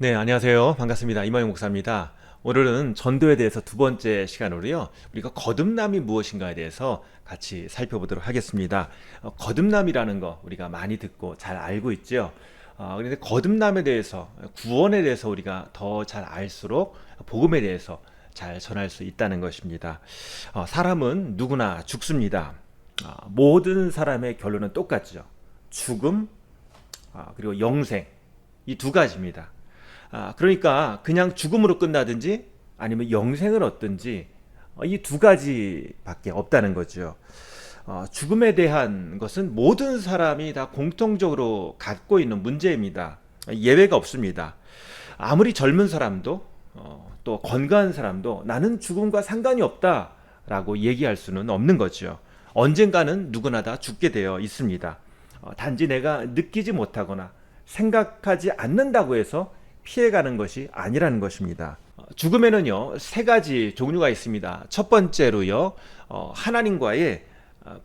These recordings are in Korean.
네, 안녕하세요. 반갑습니다. 이마영 목사입니다. 오늘은 전도에 대해서 두 번째 시간으로요. 우리가 거듭남이 무엇인가에 대해서 같이 살펴보도록 하겠습니다. 거듭남이라는 거 우리가 많이 듣고 잘 알고 있죠. 그런데 거듭남에 대해서, 구원에 대해서 우리가 더 잘 알수록 복음에 대해서 잘 전할 수 있다는 것입니다. 사람은 누구나 죽습니다. 모든 사람의 결론은 똑같죠. 죽음, 그리고 영생. 이 두 가지입니다. 그러니까 그냥 죽음으로 끝나든지 아니면 영생을 얻든지 이 두 가지밖에 없다는 거죠. 죽음에 대한 것은 모든 사람이 다 공통적으로 갖고 있는 문제입니다. 예외가 없습니다. 아무리 젊은 사람도 또 건강한 사람도 나는 죽음과 상관이 없다라고 얘기할 수는 없는 거죠. 언젠가는 누구나 다 죽게 되어 있습니다. 단지 내가 느끼지 못하거나 생각하지 않는다고 해서 피해가는 것이 아니라는 것입니다. 죽음에는요, 세 가지 종류가 있습니다. 첫 번째로요, 하나님과의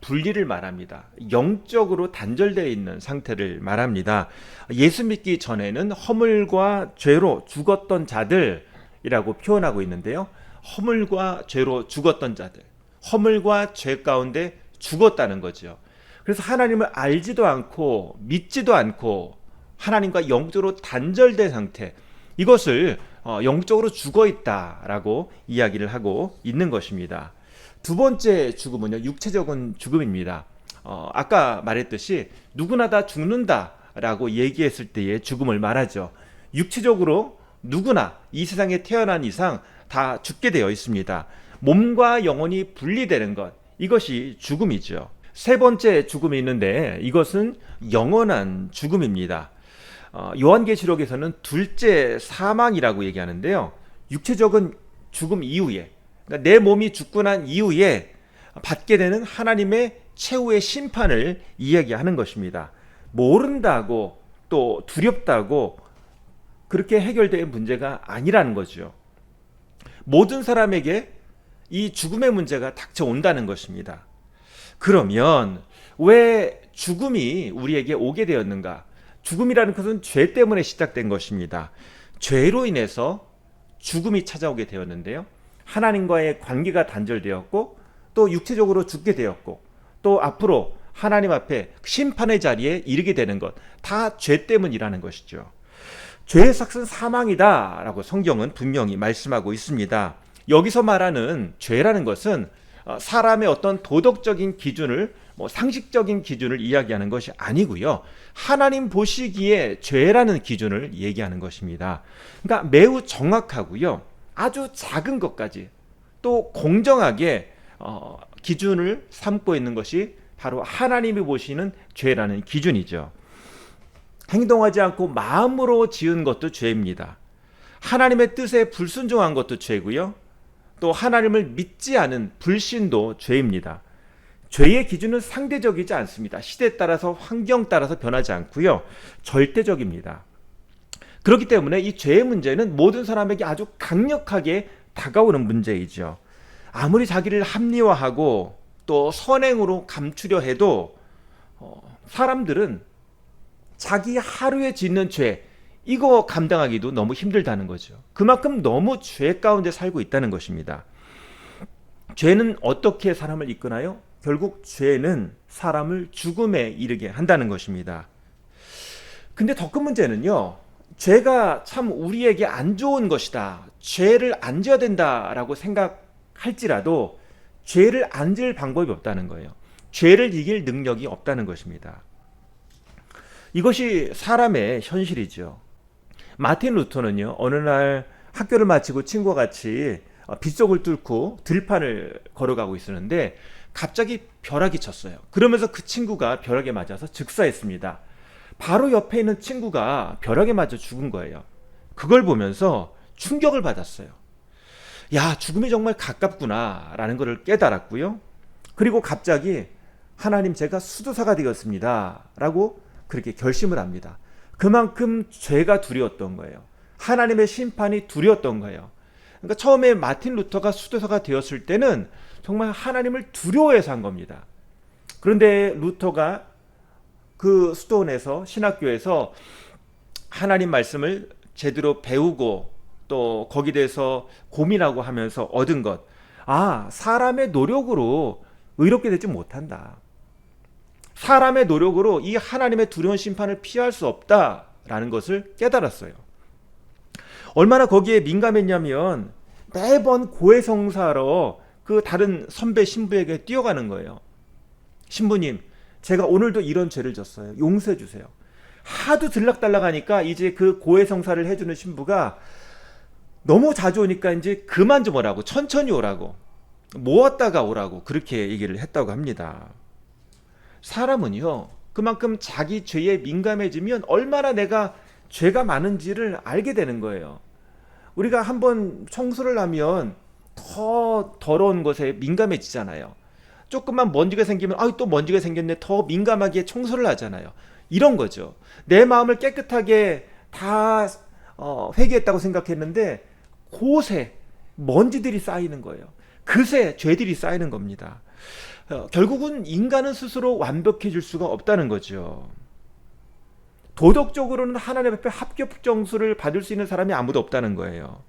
분리를 말합니다. 영적으로 단절되어 있는 상태를 말합니다. 예수 믿기 전에는 허물과 죄로 죽었던 자들이라고 표현하고 있는데요. 허물과 죄로 죽었던 자들, 허물과 죄 가운데 죽었다는 거죠. 그래서 하나님을 알지도 않고 믿지도 않고 하나님과 영적으로 단절된 상태, 이것을 영적으로 죽어 있다라고 이야기를 하고 있는 것입니다. 두 번째 죽음은요, 육체적인 죽음입니다. 아까 말했듯이 누구나 다 죽는다라고 얘기했을 때의 죽음을 말하죠. 육체적으로 누구나 이 세상에 태어난 이상 다 죽게 되어 있습니다. 몸과 영혼이 분리되는 것, 이것이 죽음이죠. 세 번째 죽음이 있는데 이것은 영원한 죽음입니다. 요한계시록에서는 둘째 사망이라고 얘기하는데요. 육체적인 죽음 이후에, 그러니까 내 몸이 죽고 난 이후에 받게 되는 하나님의 최후의 심판을 이야기하는 것입니다. 모른다고 또 두렵다고 그렇게 해결될 문제가 아니라는 거죠. 모든 사람에게 이 죽음의 문제가 닥쳐온다는 것입니다. 그러면 왜 죽음이 우리에게 오게 되었는가? 죽음이라는 것은 죄 때문에 시작된 것입니다. 죄로 인해서 죽음이 찾아오게 되었는데요. 하나님과의 관계가 단절되었고 또 육체적으로 죽게 되었고 또 앞으로 하나님 앞에 심판의 자리에 이르게 되는 것, 다 죄 때문이라는 것이죠. 죄의 삭은 사망이다라고 성경은 분명히 말씀하고 있습니다. 여기서 말하는 죄라는 것은 사람의 어떤 도덕적인 기준을, 상식적인 기준을 이야기하는 것이 아니고요. 하나님 보시기에 죄라는 기준을 얘기하는 것입니다. 그러니까 매우 정확하고요. 아주 작은 것까지 또 공정하게 기준을 삼고 있는 것이 바로 하나님이 보시는 죄라는 기준이죠. 행동하지 않고 마음으로 지은 것도 죄입니다. 하나님의 뜻에 불순종한 것도 죄고요. 또 하나님을 믿지 않은 불신도 죄입니다. 죄의 기준은 상대적이지 않습니다. 시대에 따라서 환경 따라서 변하지 않고요. 절대적입니다. 그렇기 때문에 이 죄의 문제는 모든 사람에게 아주 강력하게 다가오는 문제이죠. 아무리 자기를 합리화하고 또 선행으로 감추려 해도 사람들은 자기 하루에 짓는 죄, 이거 감당하기도 너무 힘들다는 거죠. 그만큼 너무 죄 가운데 살고 있다는 것입니다. 죄는 어떻게 사람을 이끄나요? 결국 죄는 사람을 죽음에 이르게 한다는 것입니다. 근데 더 큰 문제는요, 죄가 참 우리에게 안 좋은 것이다, 죄를 안 져야 된다라고 생각할지라도 죄를 안 지을 방법이 없다는 거예요. 죄를 이길 능력이 없다는 것입니다. 이것이 사람의 현실이죠. 마틴 루터는요, 어느 날 학교를 마치고 친구와 같이 빗속을 뚫고 들판을 걸어가고 있었는데 갑자기 벼락이 쳤어요. 그러면서 그 친구가 벼락에 맞아서 즉사했습니다. 바로 옆에 있는 친구가 벼락에 맞아 죽은 거예요. 그걸 보면서 충격을 받았어요. 야, 죽음이 정말 가깝구나 라는 것을 깨달았고요. 그리고 갑자기 하나님, 제가 수도사가 되었습니다 라고 그렇게 결심을 합니다. 그만큼 죄가 두려웠던 거예요. 하나님의 심판이 두려웠던 거예요. 그러니까 처음에 마틴 루터가 수도사가 되었을 때는 정말 하나님을 두려워해서 한 겁니다. 그런데 루터가 그 수도원에서, 신학교에서 하나님 말씀을 제대로 배우고 또 거기에 대해서 고민하고 하면서 얻은 것. 아, 사람의 노력으로 의롭게 되지 못한다. 사람의 노력으로 이 하나님의 두려운 심판을 피할 수 없다라는 것을 깨달았어요. 얼마나 거기에 민감했냐면 매번 고해성사로 그 다른 선배 신부에게 뛰어가는 거예요. 신부님, 제가 오늘도 이런 죄를 졌어요. 용서해 주세요. 하도 들락달락하니까 이제 그 고해성사를 해주는 신부가 너무 자주 오니까 이제 그만 좀 오라고, 천천히 오라고, 모았다가 오라고 그렇게 얘기를 했다고 합니다. 사람은요, 그만큼 자기 죄에 민감해지면 얼마나 내가 죄가 많은지를 알게 되는 거예요. 우리가 한번 청소를 하면 더 더러운 것에 민감해지잖아요. 조금만 먼지가 생기면 또 먼지가 생겼네, 더 민감하게 청소를 하잖아요. 이런 거죠. 내 마음을 깨끗하게 다 회개했다고 생각했는데 곳에 먼지들이 쌓이는 거예요. 그새 죄들이 쌓이는 겁니다. 결국은 인간은 스스로 완벽해질 수가 없다는 거죠. 도덕적으로는 하나님 앞에 합격 점수를 받을 수 있는 사람이 아무도 없다는 거예요.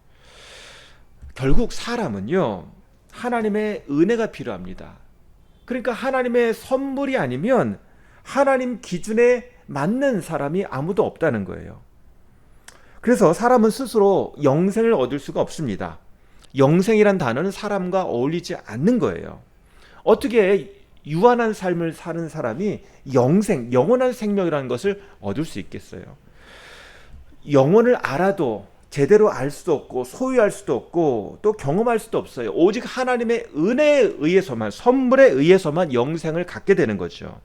결국 사람은요, 하나님의 은혜가 필요합니다. 그러니까 하나님의 선물이 아니면 하나님 기준에 맞는 사람이 아무도 없다는 거예요. 그래서 사람은 스스로 영생을 얻을 수가 없습니다. 영생이란 단어는 사람과 어울리지 않는 거예요. 어떻게 유한한 삶을 사는 사람이 영생, 영원한 생명이라는 것을 얻을 수 있겠어요? 영혼을 알아도 제대로 알 수도 없고 소유할 수도 없고 또 경험할 수도 없어요. 오직 하나님의 은혜에 의해서만, 선물에 의해서만 영생을 갖게 되는 거죠.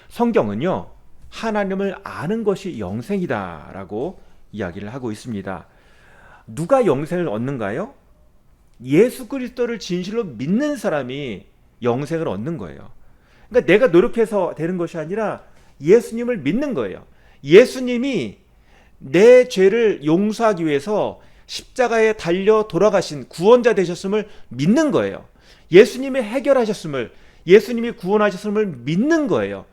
성경은요, 하나님을 아는 것이 영생이다라고 이야기를 하고 있습니다. 누가 영생을 얻는가요? 예수 그리스도를 진실로 믿는 사람이 영생을 얻는 거예요. 그러니까 내가 노력해서 되는 것이 아니라 예수님을 믿는 거예요. 예수님이 내 죄를 용서하기 위해서 십자가에 달려 돌아가신 구원자 되셨음을 믿는 거예요. 예수님이 해결하셨음을, 예수님이 구원하셨음을 믿는 거예요.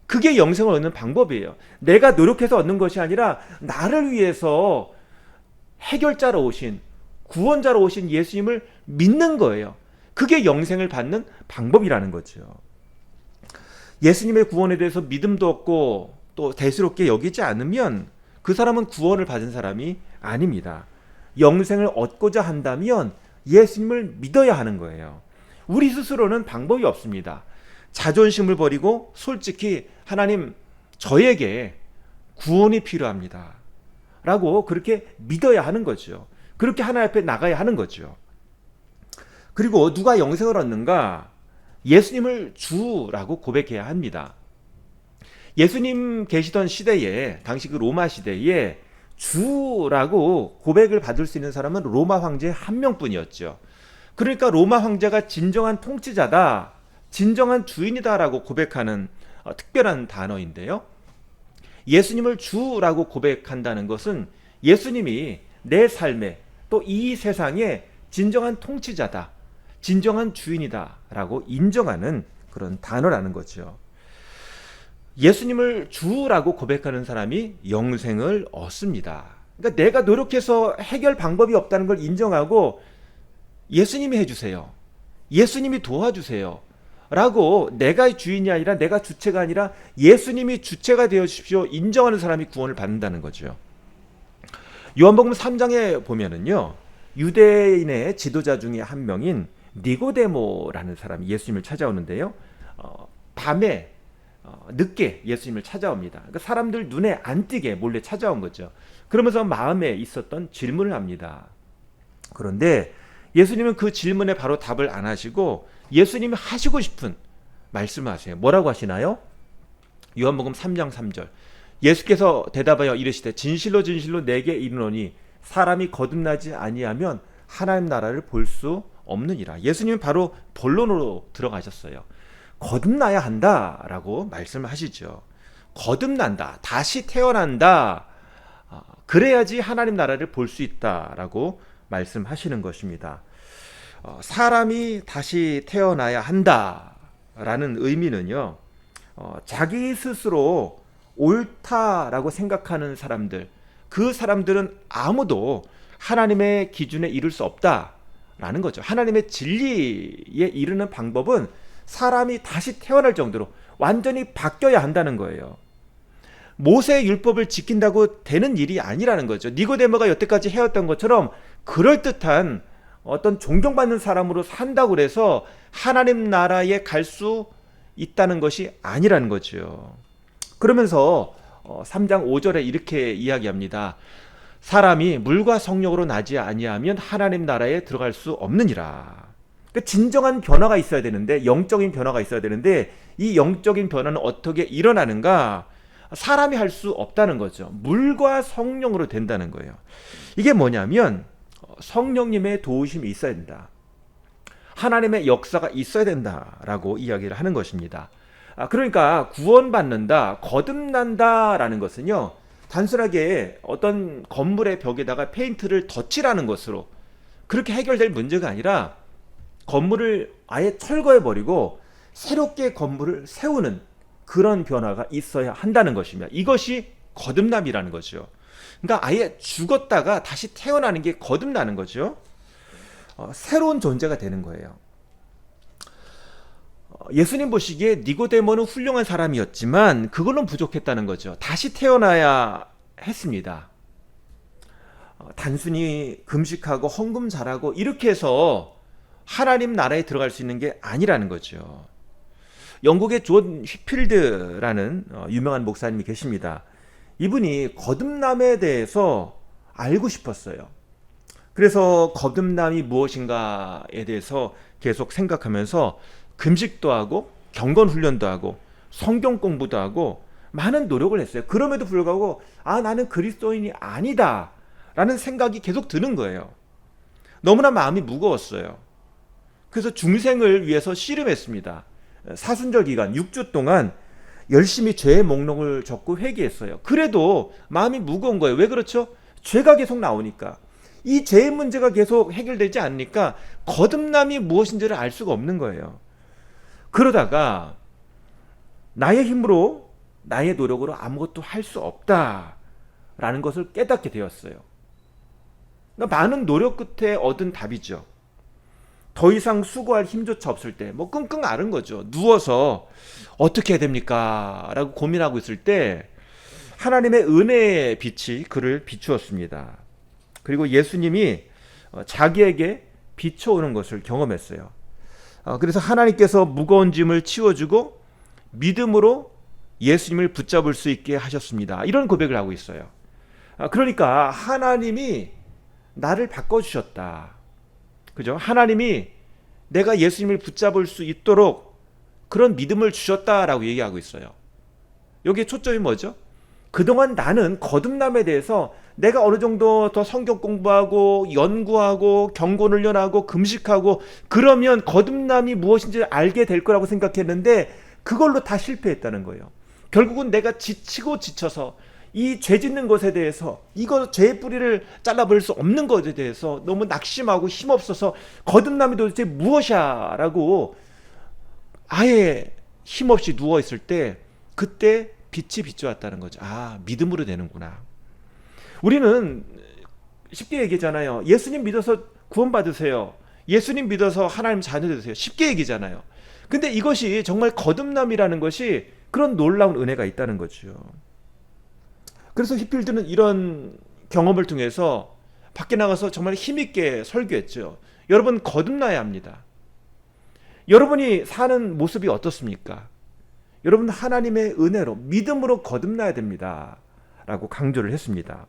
그게 영생을 얻는 방법이에요. 내가 노력해서 얻는 것이 아니라 나를 위해서 해결자로 오신, 구원자로 오신 예수님을 믿는 거예요. 그게 영생을 받는 방법이라는 거죠. 예수님의 구원에 대해서 믿음도 없고 또 대수롭게 여기지 않으면 그 사람은 구원을 받은 사람이 아닙니다. 영생을 얻고자 한다면 예수님을 믿어야 하는 거예요. 우리 스스로는 방법이 없습니다. 자존심을 버리고 솔직히 하나님, 저에게 구원이 필요합니다 라고 그렇게 믿어야 하는 거죠. 그렇게 하나님 앞에 나가야 하는 거죠. 그리고 누가 영생을 얻는가? 예수님을 주라고 고백해야 합니다. 예수님 계시던 시대에, 당시 그 로마 시대에 주라고 고백을 받을 수 있는 사람은 로마 황제 한 명뿐이었죠. 그러니까 로마 황제가 진정한 통치자다, 진정한 주인이다라고 고백하는 특별한 단어인데요. 예수님을 주라고 고백한다는 것은 예수님이 내 삶에 또 이 세상에 진정한 통치자다, 진정한 주인이다라고 인정하는 그런 단어라는 거죠. 예수님을 주라고 고백하는 사람이 영생을 얻습니다. 그러니까 내가 노력해서 해결 방법이 없다는 걸 인정하고 예수님이 해주세요, 예수님이 도와주세요 라고, 내가 주인이 아니라 내가 주체가 아니라 예수님이 주체가 되어 주십시오 인정하는 사람이 구원을 받는다는 거죠. 요한복음 3장에 보면은요, 유대인의 지도자 중에 한 명인 니고데모라는 사람이 예수님을 찾아오는데요, 밤에 늦게 예수님을 찾아옵니다. 그러니까 사람들 눈에 안 띄게 몰래 찾아온 거죠. 그러면서 마음에 있었던 질문을 합니다. 그런데 예수님은 그 질문에 바로 답을 안 하시고 예수님이 하시고 싶은 말씀을 하세요. 뭐라고 하시나요? 요한복음 3장 3절. 예수께서 대답하여 이르시되 진실로 진실로 내게 이르노니 사람이 거듭나지 아니하면 하나님 나라를 볼 수 없느니라. 예수님은 바로 본론으로 들어가셨어요. 거듭나야 한다라고 말씀하시죠. 거듭난다, 다시 태어난다, 그래야지 하나님 나라를 볼 수 있다라고 말씀하시는 것입니다. 사람이 다시 태어나야 한다라는 의미는요, 자기 스스로 옳다라고 생각하는 사람들, 그 사람들은 아무도 하나님의 기준에 이를 수 없다라는 거죠. 하나님의 진리에 이르는 방법은 사람이 다시 태어날 정도로 완전히 바뀌어야 한다는 거예요. 모세의 율법을 지킨다고 되는 일이 아니라는 거죠. 니고데모가 여태까지 해왔던 것처럼 그럴듯한 어떤 존경받는 사람으로 산다고 해서 하나님 나라에 갈 수 있다는 것이 아니라는 거죠. 그러면서 3장 5절에 이렇게 이야기합니다. 사람이 물과 성령으로 나지 아니하면 하나님 나라에 들어갈 수 없느니라. 그러니까 진정한 변화가 있어야 되는데, 영적인 변화가 있어야 되는데, 이 영적인 변화는 어떻게 일어나는가? 사람이 할 수 없다는 거죠. 물과 성령으로 된다는 거예요. 이게 뭐냐면 성령님의 도우심이 있어야 된다. 하나님의 역사가 있어야 된다라고 이야기를 하는 것입니다. 그러니까 구원받는다, 거듭난다라는 것은요, 단순하게 어떤 건물의 벽에다가 페인트를 덧칠하는 것으로 그렇게 해결될 문제가 아니라 건물을 아예 철거해버리고 새롭게 건물을 세우는 그런 변화가 있어야 한다는 것입니다. 이것이 거듭남이라는 거죠. 그러니까 아예 죽었다가 다시 태어나는 게 거듭나는 거죠. 새로운 존재가 되는 거예요. 예수님 보시기에 니고데모는 훌륭한 사람이었지만 그걸로 부족했다는 거죠. 다시 태어나야 했습니다. 단순히 금식하고 헌금 잘하고 이렇게 해서 하나님 나라에 들어갈 수 있는 게 아니라는 거죠. 영국의 존 휘필드라는 유명한 목사님이 계십니다. 이분이 거듭남에 대해서 알고 싶었어요. 그래서 거듭남이 무엇인가에 대해서 계속 생각하면서 금식도 하고 경건 훈련도 하고 성경 공부도 하고 많은 노력을 했어요. 그럼에도 불구하고 나는 그리스도인이 아니다 라는 생각이 계속 드는 거예요. 너무나 마음이 무거웠어요. 그래서 중생을 위해서 씨름했습니다. 사순절 기간 6주 동안 열심히 죄의 목록을 적고 회개했어요. 그래도 마음이 무거운 거예요. 왜 그렇죠? 죄가 계속 나오니까. 이 죄의 문제가 계속 해결되지 않으니까 거듭남이 무엇인지를 알 수가 없는 거예요. 그러다가 나의 힘으로, 나의 노력으로 아무것도 할 수 없다라는 것을 깨닫게 되었어요. 그러니까 많은 노력 끝에 얻은 답이죠. 더 이상 수고할 힘조차 없을 때 끙끙 앓은 거죠. 누워서 어떻게 해야 됩니까? 라고 고민하고 있을 때 하나님의 은혜의 빛이 그를 비추었습니다. 그리고 예수님이 자기에게 비춰오는 것을 경험했어요. 그래서 하나님께서 무거운 짐을 치워주고 믿음으로 예수님을 붙잡을 수 있게 하셨습니다. 이런 고백을 하고 있어요. 그러니까 하나님이 나를 바꿔주셨다. 그죠? 하나님이 내가 예수님을 붙잡을 수 있도록 그런 믿음을 주셨다라고 얘기하고 있어요. 여기에 초점이 뭐죠? 그동안 나는 거듭남에 대해서 내가 어느 정도 더 성경 공부하고 연구하고 경건 훈련하고 금식하고 그러면 거듭남이 무엇인지 알게 될 거라고 생각했는데 그걸로 다 실패했다는 거예요. 결국은 내가 지치고 지쳐서 이 죄 짓는 것에 대해서, 이거 죄의 뿌리를 잘라버릴 수 없는 것에 대해서 너무 낙심하고 힘없어서 거듭남이 도대체 무엇이야 라고 아예 힘없이 누워있을 때 그때 빛이 비춰왔다는 거죠. 믿음으로 되는구나. 우리는 쉽게 얘기잖아요. 예수님 믿어서 구원받으세요. 예수님 믿어서 하나님 자녀 되세요. 쉽게 얘기잖아요. 근데 이것이 정말 거듭남이라는 것이 그런 놀라운 은혜가 있다는 거죠. 그래서 휘필드는 이런 경험을 통해서 밖에 나가서 정말 힘있게 설교했죠. 여러분, 거듭나야 합니다. 여러분이 사는 모습이 어떻습니까? 여러분, 하나님의 은혜로 믿음으로 거듭나야 됩니다 라고 강조를 했습니다.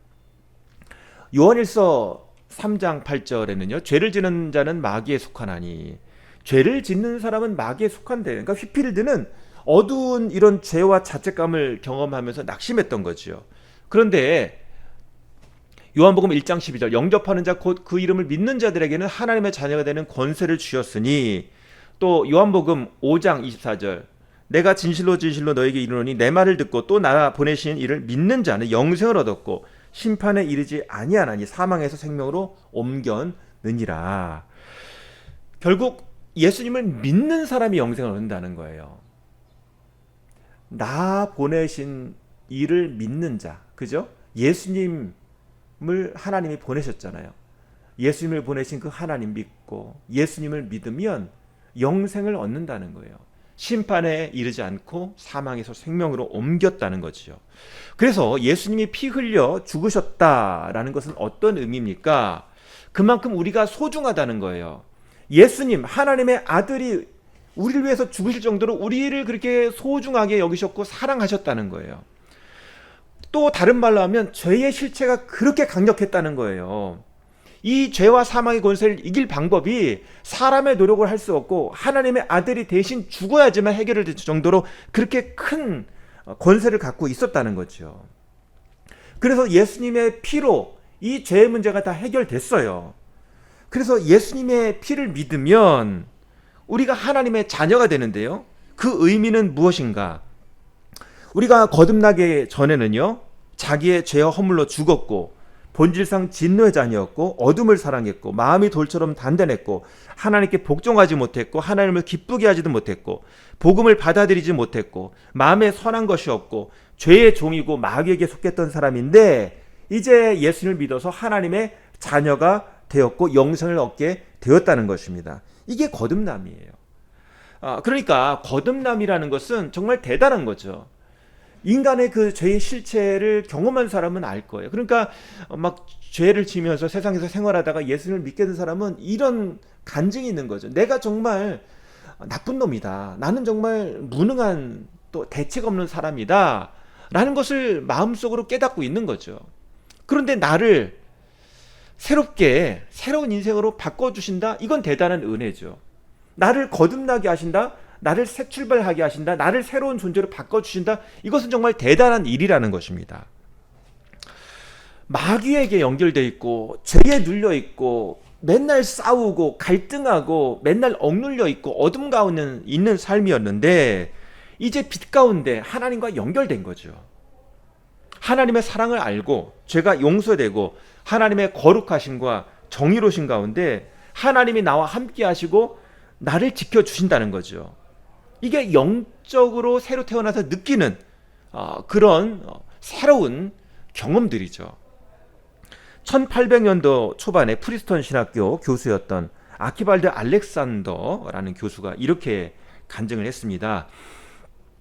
요한일서 3장 8절에는요, 죄를 짓는 자는 마귀에 속하나니, 죄를 짓는 사람은 마귀에 속한대. 그러니까 휘필드는 어두운 이런 죄와 자책감을 경험하면서 낙심했던 거죠. 그런데 요한복음 1장 12절, 영접하는 자 곧 그 이름을 믿는 자들에게는 하나님의 자녀가 되는 권세를 주셨으니, 또 요한복음 5장 24절, 내가 진실로 진실로 너에게 이르노니 내 말을 듣고 또 나 보내신 이를 믿는 자는 영생을 얻었고 심판에 이르지 아니하나니 사망에서 생명으로 옮겼느니라. 결국 예수님을 믿는 사람이 영생을 얻는다는 거예요. 나 보내신 이를 믿는 자, 그죠? 예수님 하나님이 보내셨잖아요. 예수님을 보내신 그 하나님 믿고 예수님을 믿으면 영생을 얻는다는 거예요. 심판에 이르지 않고 사망에서 생명으로 옮겼다는 거지요. 그래서 예수님이 피 흘려 죽으셨다라는 것은 어떤 의미입니까? 그만큼 우리가 소중하다는 거예요. 예수님, 하나님의 아들이 우리를 위해서 죽으실 정도로 우리를 그렇게 소중하게 여기셨고 사랑하셨다는 거예요. 또 다른 말로 하면 죄의 실체가 그렇게 강력했다는 거예요. 이 죄와 사망의 권세를 이길 방법이 사람의 노력을 할 수 없고 하나님의 아들이 대신 죽어야지만 해결될 정도로 그렇게 큰 권세를 갖고 있었다는 거죠. 그래서 예수님의 피로 이 죄의 문제가 다 해결됐어요. 그래서 예수님의 피를 믿으면 우리가 하나님의 자녀가 되는데요. 그 의미는 무엇인가? 우리가 거듭나기 전에는요, 자기의 죄와 허물로 죽었고 본질상 진노의 자녀였고 어둠을 사랑했고 마음이 돌처럼 단단했고 하나님께 복종하지 못했고 하나님을 기쁘게 하지도 못했고 복음을 받아들이지 못했고 마음에 선한 것이 없고 죄의 종이고 마귀에게 속했던 사람인데 이제 예수를 믿어서 하나님의 자녀가 되었고 영생을 얻게 되었다는 것입니다. 이게 거듭남이에요. 그러니까 거듭남이라는 것은 정말 대단한 거죠. 인간의 그 죄의 실체를 경험한 사람은 알 거예요. 그러니까 막 죄를 지면서 세상에서 생활하다가 예수를 믿게 된 사람은 이런 간증이 있는 거죠. 내가 정말 나쁜 놈이다. 나는 정말 무능한 또 대책 없는 사람이다. 라는 것을 마음속으로 깨닫고 있는 거죠. 그런데 나를 새롭게 새로운 인생으로 바꿔주신다? 이건 대단한 은혜죠. 나를 거듭나게 하신다? 나를 새 출발하게 하신다. 나를 새로운 존재로 바꿔주신다. 이것은 정말 대단한 일이라는 것입니다. 마귀에게 연결되어 있고 죄에 눌려 있고 맨날 싸우고 갈등하고 맨날 억눌려 있고 어둠 가운데 있는 삶이었는데 이제 빛 가운데 하나님과 연결된 거죠. 하나님의 사랑을 알고 죄가 용서되고 하나님의 거룩하심과 정의로우신 가운데 하나님이 나와 함께 하시고 나를 지켜주신다는 거죠. 이게 영적으로 새로 태어나서 느끼는 그런 새로운 경험들이죠. 1800년도 초반에 프리스턴 신학교 교수였던 아키발드 알렉산더라는 교수가 이렇게 간증을 했습니다.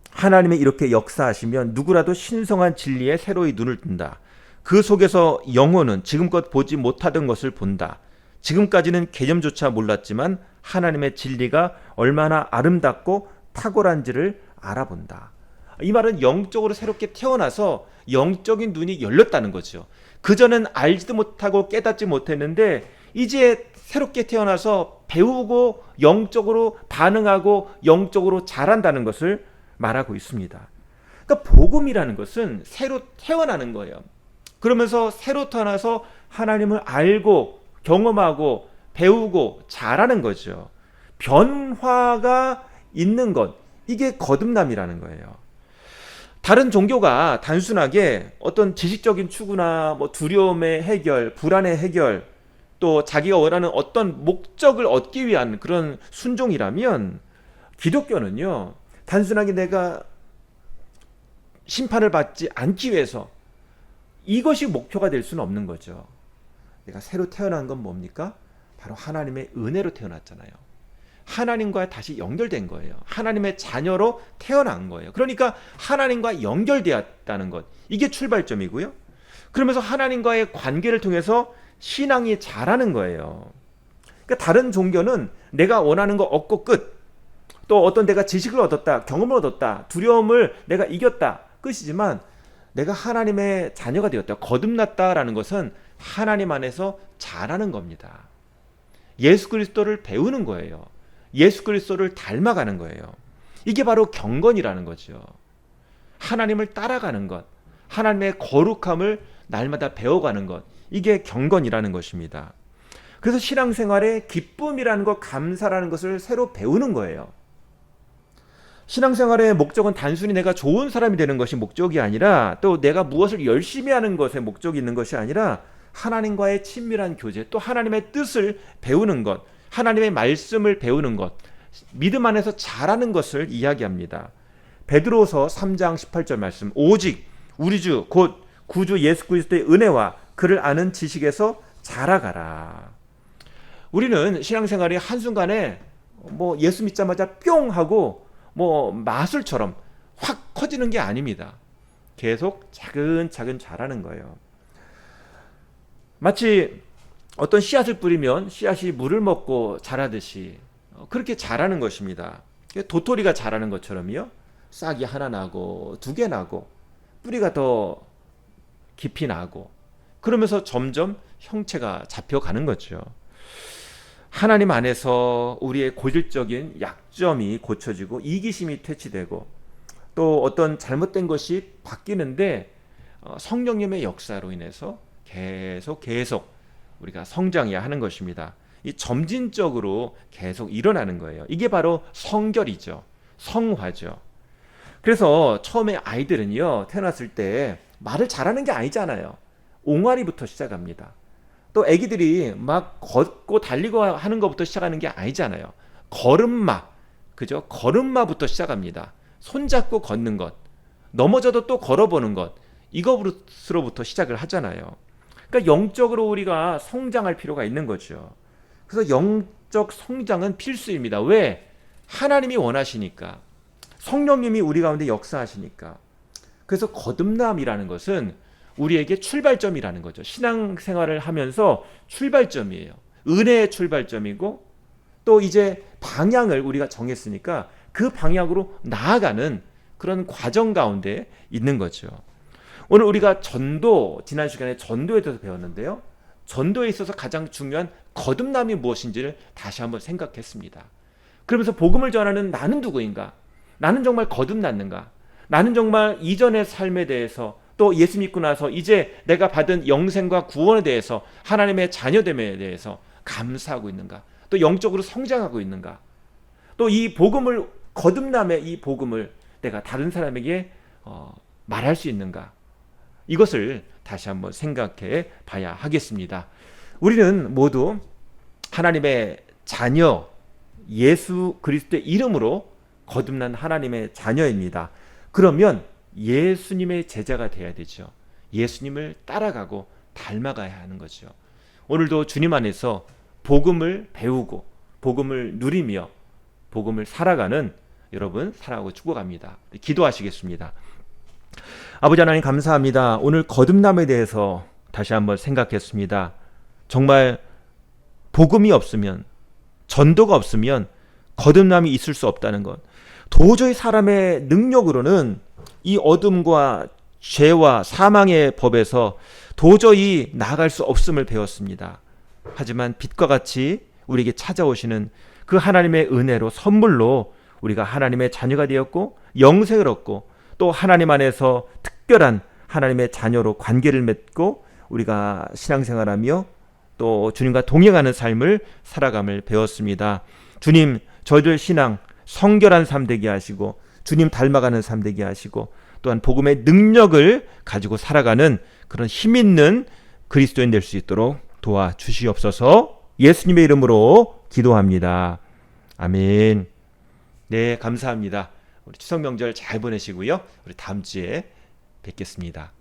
하나님이 이렇게 역사하시면 누구라도 신성한 진리에 새로이 눈을 뜬다. 그 속에서 영혼은 지금껏 보지 못하던 것을 본다. 지금까지는 개념조차 몰랐지만 하나님의 진리가 얼마나 아름답고 탁월한지를 알아본다. 이 말은 영적으로 새롭게 태어나서 영적인 눈이 열렸다는 거죠. 그전엔 알지도 못하고 깨닫지 못했는데 이제 새롭게 태어나서 배우고 영적으로 반응하고 영적으로 자란다는 것을 말하고 있습니다. 그러니까 복음이라는 것은 새로 태어나는 거예요. 그러면서 새로 태어나서 하나님을 알고 경험하고 배우고 자라는 거죠. 변화가 있는 것, 이게 거듭남이라는 거예요. 다른 종교가 단순하게 어떤 지식적인 추구나 뭐 두려움의 해결, 불안의 해결, 또 자기가 원하는 어떤 목적을 얻기 위한 그런 순종이라면 기독교는요, 단순하게 내가 심판을 받지 않기 위해서 이것이 목표가 될 수는 없는 거죠. 내가 새로 태어난 건 뭡니까? 바로 하나님의 은혜로 태어났잖아요. 하나님과 다시 연결된 거예요. 하나님의 자녀로 태어난 거예요. 그러니까 하나님과 연결되었다는 것, 이게 출발점이고요. 그러면서 하나님과의 관계를 통해서 신앙이 자라는 거예요. 그러니까 다른 종교는 내가 원하는 거 얻고 끝, 또 어떤 내가 지식을 얻었다, 경험을 얻었다, 두려움을 내가 이겼다, 끝이지만 내가 하나님의 자녀가 되었다, 거듭났다라는 것은 하나님 안에서 자라는 겁니다. 예수 그리스도를 배우는 거예요. 예수 그리스도를 닮아가는 거예요. 이게 바로 경건이라는 거죠. 하나님을 따라가는 것, 하나님의 거룩함을 날마다 배워가는 것, 이게 경건이라는 것입니다. 그래서 신앙생활에 기쁨이라는 것, 감사라는 것을 새로 배우는 거예요. 신앙생활의 목적은 단순히 내가 좋은 사람이 되는 것이 목적이 아니라, 또 내가 무엇을 열심히 하는 것에 목적이 있는 것이 아니라 하나님과의 친밀한 교제, 또 하나님의 뜻을 배우는 것, 하나님의 말씀을 배우는 것, 믿음 안에서 자라는 것을 이야기합니다. 베드로서 3장 18절 말씀, 오직 우리 주 곧 구주 예수 그리스도의 은혜와 그를 아는 지식에서 자라가라. 우리는 신앙생활이 한순간에 뭐 예수 믿자마자 뿅 하고 뭐 마술처럼 확 커지는 게 아닙니다. 계속 차근차근 자라는 거예요. 마치 어떤 씨앗을 뿌리면 씨앗이 물을 먹고 자라듯이 그렇게 자라는 것입니다. 도토리가 자라는 것처럼요. 싹이 하나 나고 두 개 나고 뿌리가 더 깊이 나고 그러면서 점점 형체가 잡혀가는 거죠. 하나님 안에서 우리의 고질적인 약점이 고쳐지고 이기심이 퇴치되고 또 어떤 잘못된 것이 바뀌는데 성령님의 역사로 인해서 계속 우리가 성장해야 하는 것입니다. 이 점진적으로 계속 일어나는 거예요. 이게 바로 성결이죠. 성화죠. 그래서 처음에 아이들은요, 태어났을 때 말을 잘하는 게 아니잖아요. 옹알이부터 시작합니다. 또 아기들이 막 걷고 달리고 하는 것부터 시작하는 게 아니잖아요. 걸음마, 그죠? 걸음마부터 시작합니다. 손잡고 걷는 것, 넘어져도 또 걸어보는 것, 이것으로부터 시작을 하잖아요. 그러니까 영적으로 우리가 성장할 필요가 있는 거죠. 그래서 영적 성장은 필수입니다. 왜? 하나님이 원하시니까. 성령님이 우리 가운데 역사하시니까. 그래서 거듭남이라는 것은 우리에게 출발점이라는 거죠. 신앙생활을 하면서 출발점이에요. 은혜의 출발점이고 또 이제 방향을 우리가 정했으니까 그 방향으로 나아가는 그런 과정 가운데 있는 거죠. 오늘 우리가 전도, 지난 시간에 전도에 대해서 배웠는데요. 전도에 있어서 가장 중요한 거듭남이 무엇인지를 다시 한번 생각했습니다. 그러면서 복음을 전하는 나는 누구인가? 나는 정말 거듭났는가? 나는 정말 이전의 삶에 대해서 또 예수 믿고 나서 이제 내가 받은 영생과 구원에 대해서 하나님의 자녀됨에 대해서 감사하고 있는가? 또 영적으로 성장하고 있는가? 또 이 복음을, 거듭남의 이 복음을 내가 다른 사람에게 말할 수 있는가? 이것을 다시 한번 생각해 봐야 하겠습니다. 우리는 모두 하나님의 자녀, 예수 그리스도의 이름으로 거듭난 하나님의 자녀입니다. 그러면 예수님의 제자가 되어야 되죠. 예수님을 따라가고 닮아가야 하는 거죠. 오늘도 주님 안에서 복음을 배우고 복음을 누리며 복음을 살아가는 여러분 살아가고 축복합니다. 기도하시겠습니다. 아버지 하나님 감사합니다. 오늘 거듭남에 대해서 다시 한번 생각했습니다. 정말 복음이 없으면, 전도가 없으면 거듭남이 있을 수 없다는 것. 도저히 사람의 능력으로는 이 어둠과 죄와 사망의 법에서 도저히 나아갈 수 없음을 배웠습니다. 하지만 빛과 같이 우리에게 찾아오시는 그 하나님의 은혜로, 선물로 우리가 하나님의 자녀가 되었고 영생을 얻고 또 하나님 안에서 특별한 하나님의 자녀로 관계를 맺고 우리가 신앙생활하며 또 주님과 동행하는 삶을 살아감을 배웠습니다. 주님, 저희들 신앙 성결한 삶 되게 하시고 주님 닮아가는 삶 되게 하시고 또한 복음의 능력을 가지고 살아가는 그런 힘 있는 그리스도인 될 수 있도록 도와주시옵소서. 예수님의 이름으로 기도합니다. 아멘. 네, 감사합니다. 우리 추석 명절 잘 보내시고요. 우리 다음 주에 뵙겠습니다.